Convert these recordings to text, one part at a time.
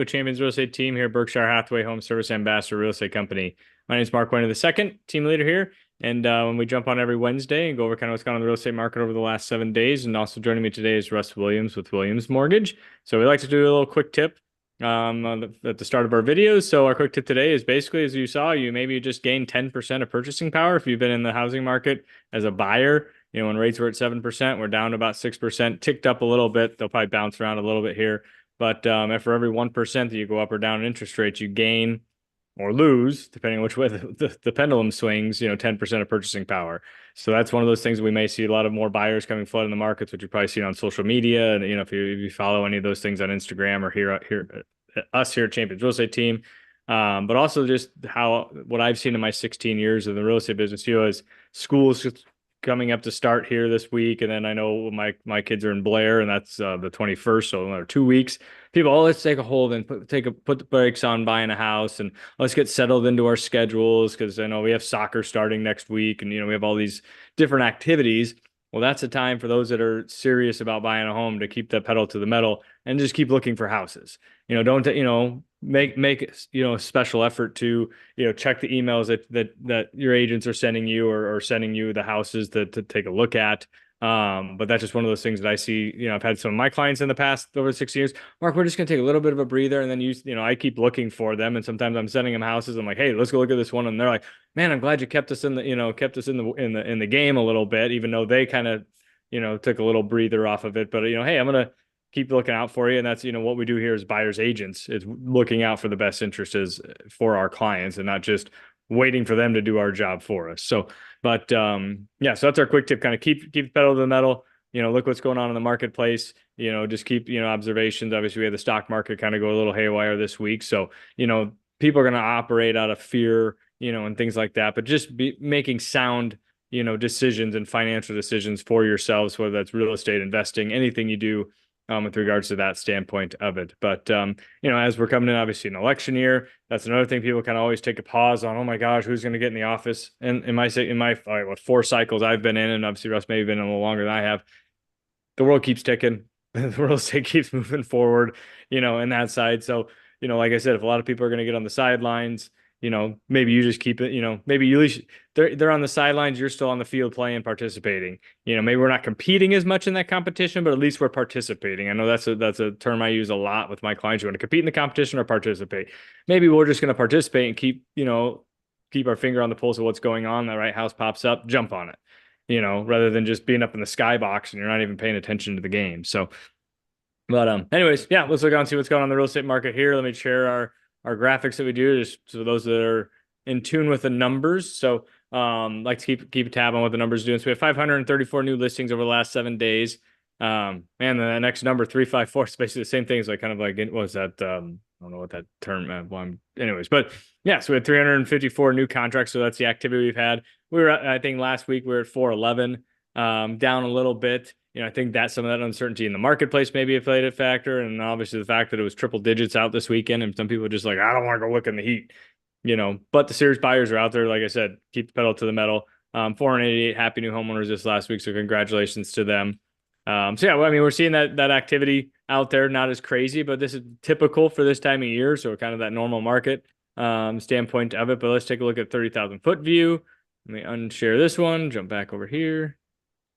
with Champions Real Estate Team here, Berkshire Hathaway Home Service Ambassador Real Estate Company. My name is Mark Wehner II, team leader here. And when we jump on every Wednesday and go over kind of what's gone on in the real estate market over the last 7 days. And also joining me today is Russ Williams with Williams Mortgage. So we like to do a little quick tip at the start of our videos. So our quick tip today is basically, as you saw, you maybe just gained 10% of purchasing power if you've been in the housing market as a buyer. You know, when rates were at 7%, we're down to about 6%, ticked up a little bit. They'll probably bounce around a little bit here. But for every 1% that you go up or down in interest rates, you gain or lose, depending on which way the pendulum swings, 10% of purchasing power. So that's one of those things we may see a lot of more buyers coming flooding the markets, which you've probably seen on social media. And, if you follow any of those things on Instagram or here us here at Champions Real Estate Team. But also just what I've seen in my 16 years in the real estate business, is schools coming up to start here this week. And then I know my kids are in Blair, and that's the 21st, so another 2 weeks. People, let's take a hold and put the brakes on buying a house, and let's get settled into our schedules, because I know we have soccer starting next week, and we have all these different activities. Well, that's a time for those that are serious about buying a home to keep that pedal to the metal and just keep looking for houses. Don't make a special effort to check the emails that your agents are sending you, or sending you the houses to take a look at. But that's just one of those things that I see. I've had some of my clients in the past over 6 years. Mark, we're just gonna take a little bit of a breather, and then I keep looking for them, and sometimes I'm sending them houses. I'm like, hey, let's go look at this one, and they're like, man, I'm glad you kept us in the game a little bit, even though they kind of took a little breather off of it. But hey, I'm gonna keep looking out for you. And that's, what we do here as buyers agents, is looking out for the best interests for our clients, and not just waiting for them to do our job for us. So, but so that's our quick tip. Kind of keep the pedal to the metal, look what's going on in the marketplace, just keep, observations. Obviously we had the stock market kind of go a little haywire this week. So, people are going to operate out of fear, and things like that, but just be making sound, decisions and financial decisions for yourselves, whether that's real estate, investing, anything you do, with regards to that standpoint of it. But, as we're coming in, obviously an election year, that's another thing people kind of always take a pause on. Oh my gosh, who's going to get in the office? And in my 4 cycles I've been in, and obviously Russ may have been in a little longer than I have, the world keeps ticking. The real estate keeps moving forward, in that side. So, like I said, if a lot of people are going to get on the sidelines, maybe you just keep it, maybe you at least they're on the sidelines, you're still on the field playing, participating. Maybe we're not competing as much in that competition, but at least we're participating. I know that's a term I use a lot with my clients. You want to compete in the competition or participate? Maybe we're just going to participate and keep our finger on the pulse of what's going on. The right house pops up, jump on it, rather than just being up in the skybox and you're not even paying attention to the game. So, but anyways, yeah, let's look on and see what's going on in the real estate market here. Let me share our graphics that we do, just so those that are in tune with the numbers. So like to keep a tab on what the numbers are doing. So we have 534 new listings over the last 7 days. And the next number, 354, is basically the same thing. It's like kind of like, what was that? I don't know what that term anyways, but yeah, so we had 354 new contracts. So that's the activity we've had. I think last week we were at 411, down a little bit. I think that some of that uncertainty in the marketplace maybe played a factor. And obviously the fact that it was triple digits out this weekend, and some people are just like, I don't want to go look in the heat, but the serious buyers are out there. Like I said, keep the pedal to the metal. 488 happy new homeowners this last week. So congratulations to them. So yeah, well, I mean, we're seeing that activity out there, not as crazy, but this is typical for this time of year. So kind of that normal market standpoint of it. But let's take a look at 30,000 foot view. Let me unshare this one, jump back over here.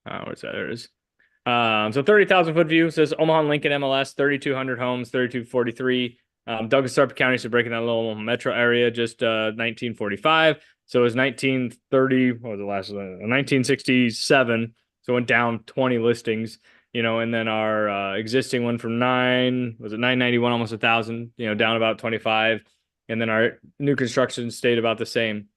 Where's that? There it is. So 30,000 foot view says Omaha and Lincoln MLS, 3,200 homes, 3,243. Douglas Sarpy County, so breaking that little metro area, just 1945. So it was 1930. What was the last one? 1967. So it went down 20 listings, and then our existing one from 991, almost 1,000, down about 25. And then our new construction stayed about the same.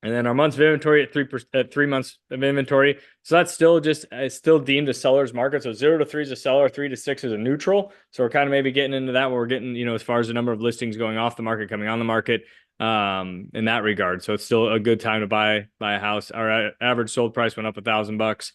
And then our months of inventory at 3 months of inventory. So that's still deemed a seller's market. So 0 to 3 is a seller, 3 to 6 is a neutral. So we're kind of maybe getting into that where we're getting, as far as the number of listings going off the market, coming on the market, in that regard. So it's still a good time to buy a house. Our average sold price went up $1,000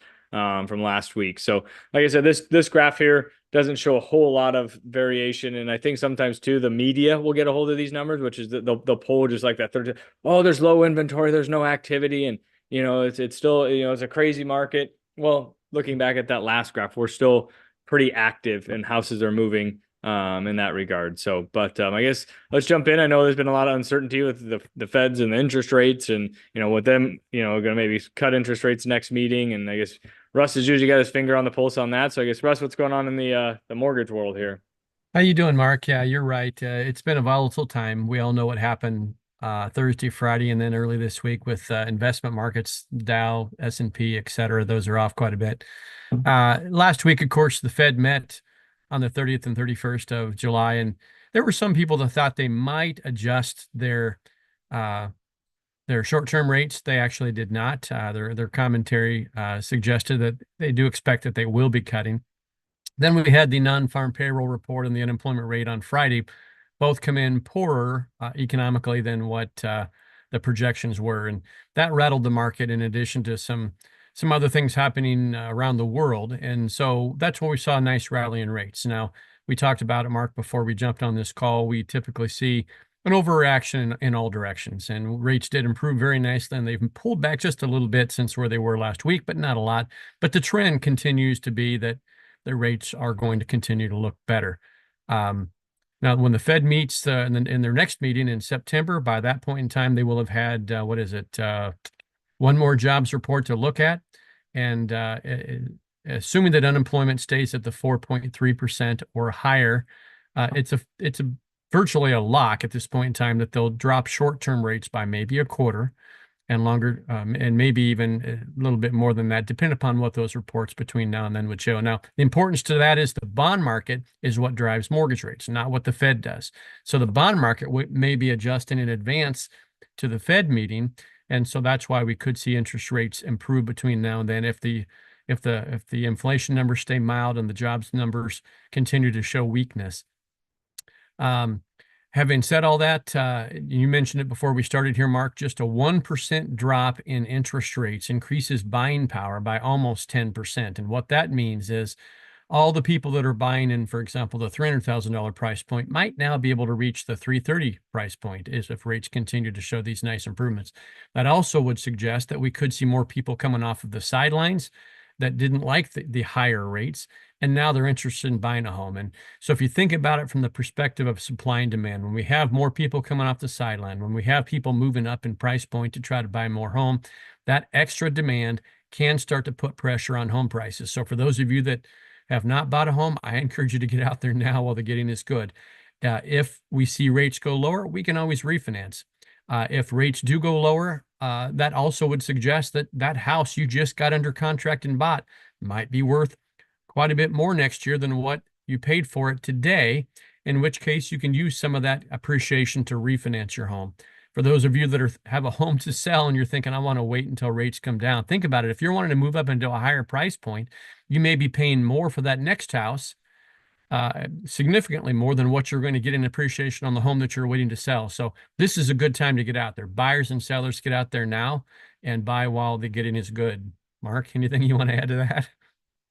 from last week. So like I said, this graph here doesn't show a whole lot of variation. And I think sometimes too, the media will get a hold of these numbers, which is they'll pull just like that third, oh, there's low inventory, there's no activity. And, it's still, it's a crazy market. Well, looking back at that last graph, we're still pretty active and houses are moving, in that regard. So, but I guess let's jump in. I know there's been a lot of uncertainty with the feds and the interest rates, and with them, going to maybe cut interest rates next meeting. And I guess Russ has usually got his finger on the pulse on that. So I guess Russ, what's going on in the mortgage world here? How you doing, Mark? Yeah, you're right. It's been a volatile time. We all know what happened Thursday, Friday, and then early this week with investment markets, Dow, S&P, et cetera. Those are off quite a bit. Last week, of course, the Fed met on the 30th and 31st of July, and there were some people that thought they might adjust uh, their short-term rates. They actually did not. Their commentary suggested that they do expect that they will be cutting. Then we had the non-farm payroll report and the unemployment rate on Friday, both come in poorer economically than what the projections were, and that rattled the market. In addition to some other things happening around the world, and so that's where we saw a nice rally in rates. Now we talked about it, Mark, before we jumped on this call. We typically see an overreaction in all directions, and rates did improve very nicely, and they've pulled back just a little bit since where they were last week, but not a lot. But the trend continues to be that the rates are going to continue to look better. Um, Now, when the Fed meets in their next meeting in September, by that point in time, they will have had, one more jobs report to look at. And assuming that unemployment stays at the 4.3% or higher, it's virtually a lock at this point in time that they'll drop short-term rates by maybe a quarter and longer, and maybe even a little bit more than that, depending upon what those reports between now and then would show. Now, the importance to that is the bond market is what drives mortgage rates, not what the Fed does. So the bond market may be adjusting in advance to the Fed meeting, and so that's why we could see interest rates improve between now and then if the inflation numbers stay mild and the jobs numbers continue to show weakness. Um, Having said all that, you mentioned it before we started here, Mark, just a 1% drop in interest rates increases buying power by almost 10%. And what that means is all the people that are buying in, for example, the $300,000 price point might now be able to reach the 330 price point if rates continue to show these nice improvements. That also would suggest that we could see more people coming off of the sidelines that didn't like the higher rates, and now they're interested in buying a home. And so if you think about it from the perspective of supply and demand, when we have more people coming off the sideline, when we have people moving up in price point to try to buy more home, that extra demand can start to put pressure on home prices. So for those of you that have not bought a home, I encourage you to get out there now while the getting is good. If we see rates go lower, we can always refinance. If rates do go lower, that also would suggest that that house you just got under contract and bought might be worth quite a bit more next year than what you paid for it today, in which case you can use some of that appreciation to refinance your home. For those of you that have a home to sell and you're thinking, I want to wait until rates come down, think about it. If you're wanting to move up into a higher price point, you may be paying more for that next house, significantly more than what you're going to get in appreciation on the home that you're waiting to sell. So this is a good time to get out there. Buyers and sellers, get out there now and buy while the getting is good. Mark, anything you want to add to that?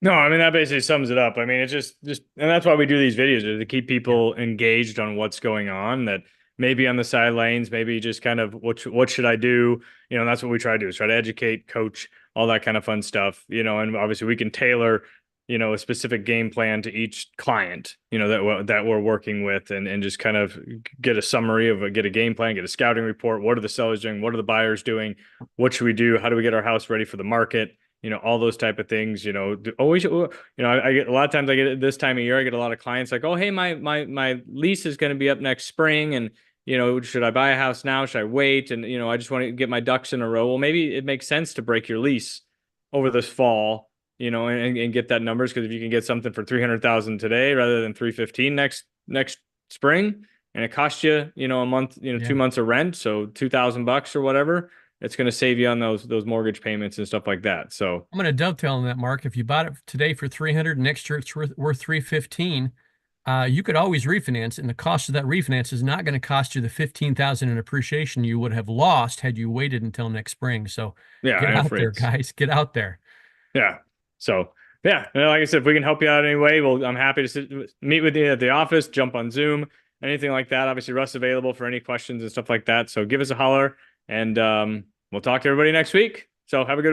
No, I mean that basically sums it up. I mean, it's just and that's why we do these videos, is to keep Yeah. people engaged on what's going on, that maybe on the side lanes, maybe just kind of what should I do? And that's what we try to do, is try to educate, coach, all that kind of fun stuff. And obviously we can tailor, a specific game plan to each client, that we're working with, and just kind of get a summary get a game plan, get a scouting report. What are the sellers doing? What are the buyers doing? What should we do? How do we get our house ready for the market? All those type of things, always, I get a lot of times, I get it this time of year, I get a lot of clients like, oh, hey, my lease is going to be up next spring. And, should I buy a house now? Should I wait? And, I just want to get my ducks in a row. Well, maybe it makes sense to break your lease over this fall, and get that numbers. Cause if you can get something for 300,000 today, rather than 315 next spring, and it costs you, a month, Yeah. 2 months of rent. So $2,000 or whatever, it's going to save you on those mortgage payments and stuff like that. So I'm going to dovetail on that, Mark. If you bought it today for 300, next year it's worth 315. You could always refinance, and the cost of that refinance is not going to cost you the 15,000 in appreciation you would have lost had you waited until next spring. So yeah, get and if out there, rates, guys. Get out there. yeah. So yeah, like I said, if we can help you out anyway, I'm happy to meet with you at the office, jump on Zoom, anything like that. Obviously, Russ available for any questions and stuff like that. So give us a holler, and we'll talk to everybody next week. So have a good